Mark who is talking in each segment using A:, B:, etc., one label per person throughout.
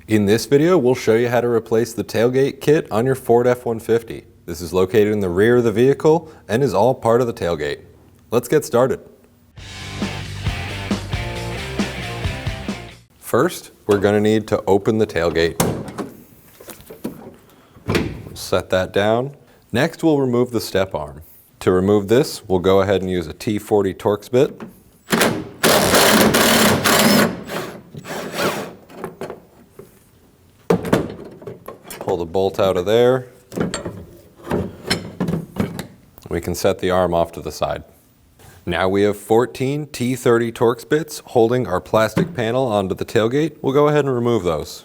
A: In this video, we'll show you how to replace the tailgate kit on your Ford F-150. This is located in the rear of the vehicle and is all part of the tailgate. Let's get started. First, we're going to need to open the tailgate. We'll set that down. Next, we'll remove the step arm. To remove this, we'll go ahead and use a T40 Torx bit. Pull the bolt out of there. We can set the arm off to the side. Now we have 14 T30 Torx bits holding our plastic panel onto the tailgate. We'll go ahead and remove those.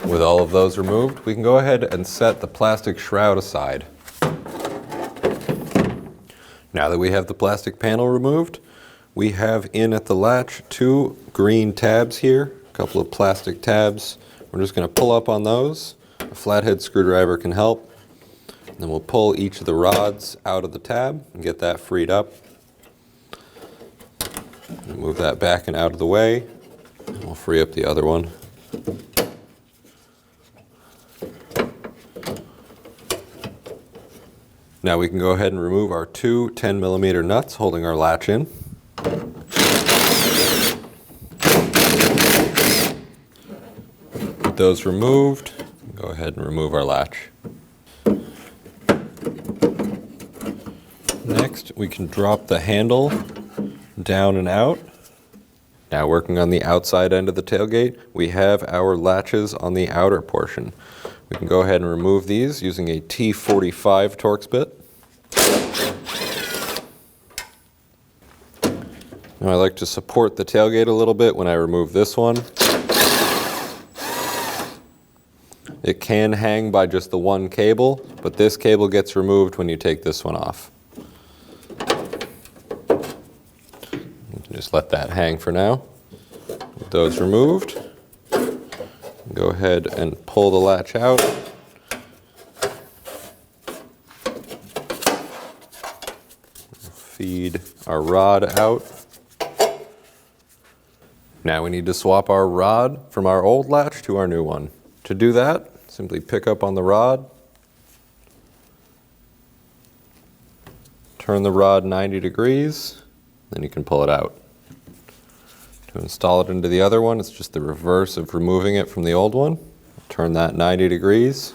A: With all of those removed, we can go ahead and set the plastic shroud aside. Now that we have the plastic panel removed, we have in at the latch two green tabs here, a couple of plastic tabs. We're just going to pull up on those. A flathead screwdriver can help. And then we'll pull each of the rods out of the tab and get that freed up. And move that back and out of the way. And we'll free up the other one. Now we can go ahead and remove our two 10mm nuts holding our latch in. With those removed, go ahead and remove our latch. Next, we can drop the handle down and out. Now working on the outside end of the tailgate, we have our latches on the outer portion. We can go ahead and remove these using a T45 Torx bit. Now I like to support the tailgate a little bit when I remove this one. It can hang by just the one cable, but this cable gets removed when you take this one off. You can just let that hang for now. With those removed, go ahead and pull the latch out. Feed our rod out. Now we need to swap our rod from our old latch to our new one. To do that, simply pick up on the rod, turn the rod 90 degrees, then you can pull it out. To install it into the other one, it's just the reverse of removing it from the old one. Turn that 90 degrees,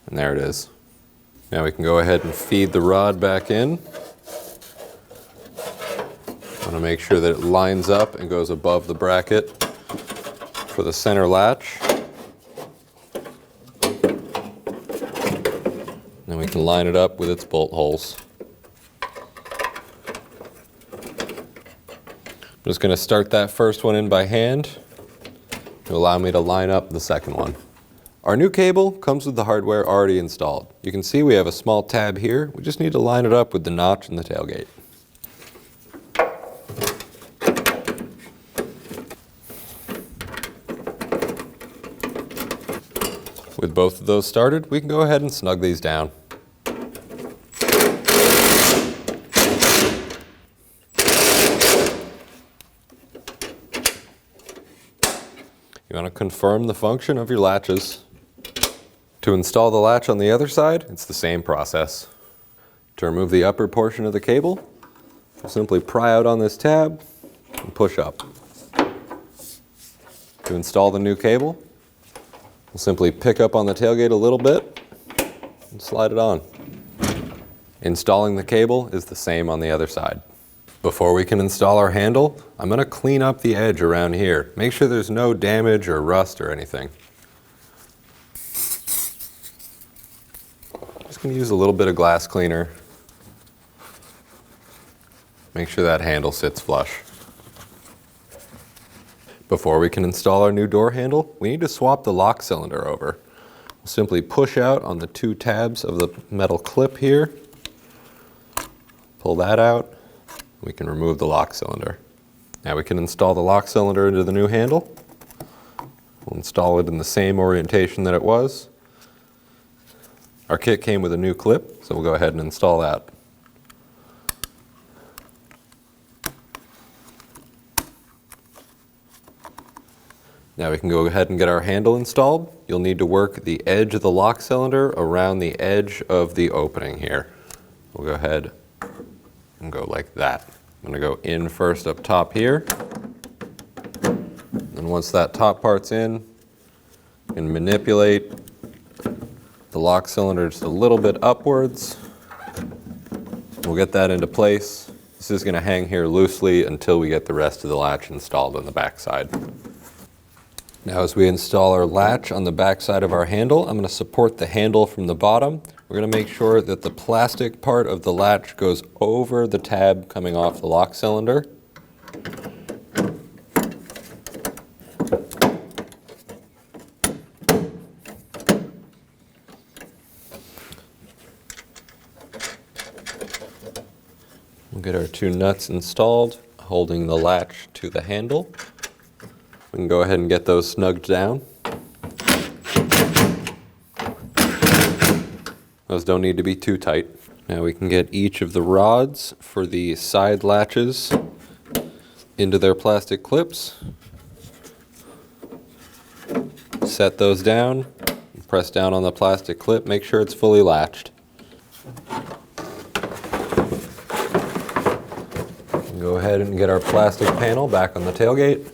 A: and there it is. Now we can go ahead and feed the rod back in. Want to make sure that it lines up and goes above the bracket for the center latch. Then we can line it up with its bolt holes. I'm just going to start that first one in by hand to allow me to line up the second one. Our new cable comes with the hardware already installed. You can see we have a small tab here. We just need to line it up with the notch in the tailgate. With both of those started, we can go ahead and snug these down. You want to confirm the function of your latches. To install the latch on the other side, it's the same process. To remove the upper portion of the cable, we'll simply pry out on this tab and push up. To install the new cable, we'll simply pick up on the tailgate a little bit and slide it on. Installing the cable is the same on the other side. Before we can install our handle, I'm going to clean up the edge around here. Make sure there's no damage or rust or anything. Just going to use a little bit of glass cleaner. Make sure that handle sits flush. Before we can install our new door handle, we need to swap the lock cylinder over. We'll simply push out on the two tabs of the metal clip here. Pull that out. We can remove the lock cylinder. Now we can install the lock cylinder into the new handle. We'll install it in the same orientation that it was. Our kit came with a new clip, so we'll go ahead and install that. Now we can go ahead and get our handle installed. You'll need to work the edge of the lock cylinder around the edge of the opening here. We'll go ahead and go like that. I'm going to go in first up top here. And once that top part's in, you can manipulate the lock cylinder just a little bit upwards. We'll get that into place. This is going to hang here loosely until we get the rest of the latch installed on the back side. Now as we install our latch on the back side of our handle, I'm going to support the handle from the bottom. We're going to make sure that the plastic part of the latch goes over the tab coming off the lock cylinder. We'll get our two nuts installed, holding the latch to the handle. We can go ahead and get those snugged down. Those don't need to be too tight. Now we can get each of the rods for the side latches into their plastic clips. Set those down, press down on the plastic clip, make sure it's fully latched. Go ahead and get our plastic panel back on the tailgate.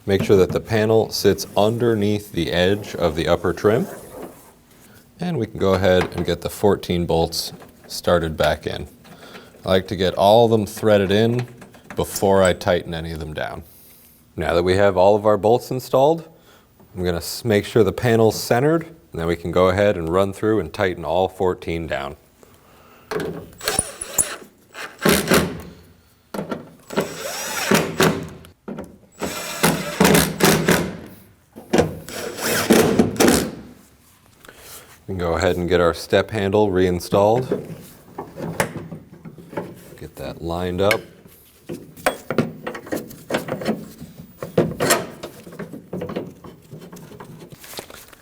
A: Make sure that the panel sits underneath the edge of the upper trim. And we can go ahead and get the 14 bolts started back in. I like to get all of them threaded in before I tighten any of them down. Now that we have all of our bolts installed, I'm going to make sure the panel's centered, and then we can go ahead and run through and tighten all 14 down. We can go ahead and get our step handle reinstalled. Get that lined up.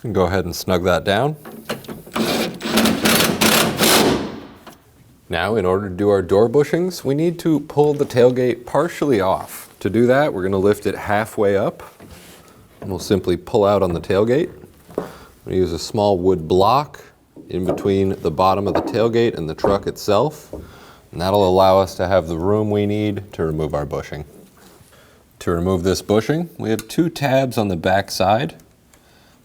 A: And go ahead and snug that down. Now, in order to do our door bushings, we need to pull the tailgate partially off. To do that, we're going to lift it halfway up, and we'll simply pull out on the tailgate. We use a small wood block in between the bottom of the tailgate and the truck itself, and that'll allow us to have the room we need to remove our bushing. To remove this bushing, we have two tabs on the back side.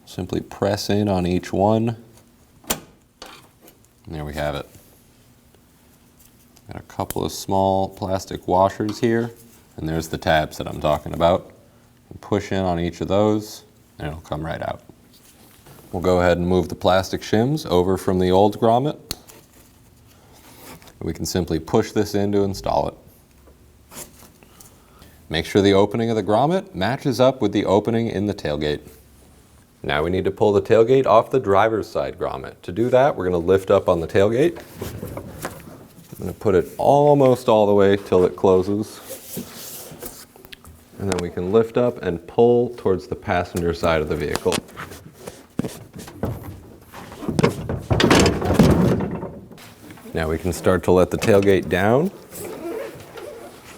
A: Simply press in on each one, and there we have it. Got a couple of small plastic washers here, and there's the tabs that I'm talking about. Push in on each of those, and it'll come right out. We'll go ahead and move the plastic shims over from the old grommet. We can simply push this in to install it. Make sure the opening of the grommet matches up with the opening in the tailgate. Now we need to pull the tailgate off the driver's side grommet. To do that, we're going to lift up on the tailgate. I'm going to put it almost all the way till it closes. And then we can lift up and pull towards the passenger side of the vehicle. Now we can start to let the tailgate down.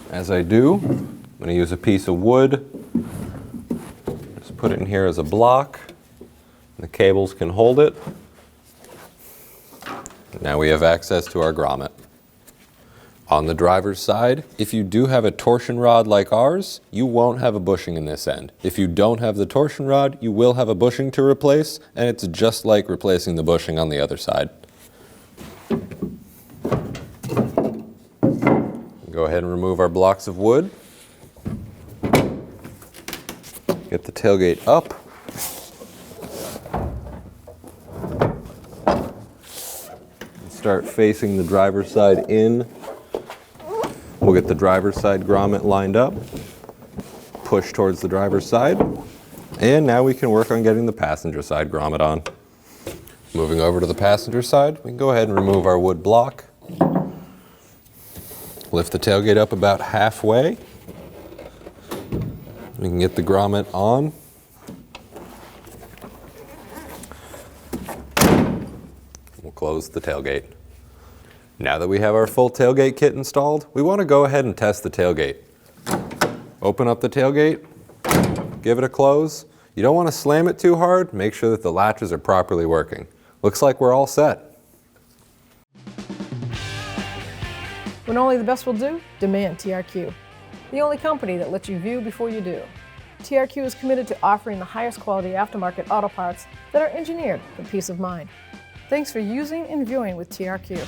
A: As I do, I'm going to use a piece of wood. Just put it in here as a block. The cables can hold it. Now we have access to our grommet. On the driver's side, if you do have a torsion rod like ours, you won't have a bushing in this end. If you don't have the torsion rod, you will have a bushing to replace, and it's just like replacing the bushing on the other side. Go ahead and remove our blocks of wood. Get the tailgate up. Start facing the driver's side in. We'll get the driver's side grommet lined up. Push towards the driver's side. And now we can work on getting the passenger side grommet on. Moving over to the passenger side, we can go ahead and remove our wood block. Lift the tailgate up about halfway. We can get the grommet on. close the tailgate. Now that we have our full tailgate kit installed, we want to go ahead and test the tailgate. Open up the tailgate, give it a close. You don't want to slam it too hard, make sure that the latches are properly working. Looks like we're all set.
B: When only the best will do, demand TRQ. The only company that lets you view before you do. TRQ is committed to offering the highest quality aftermarket auto parts that are engineered for peace of mind. Thanks for using and viewing with TRQ.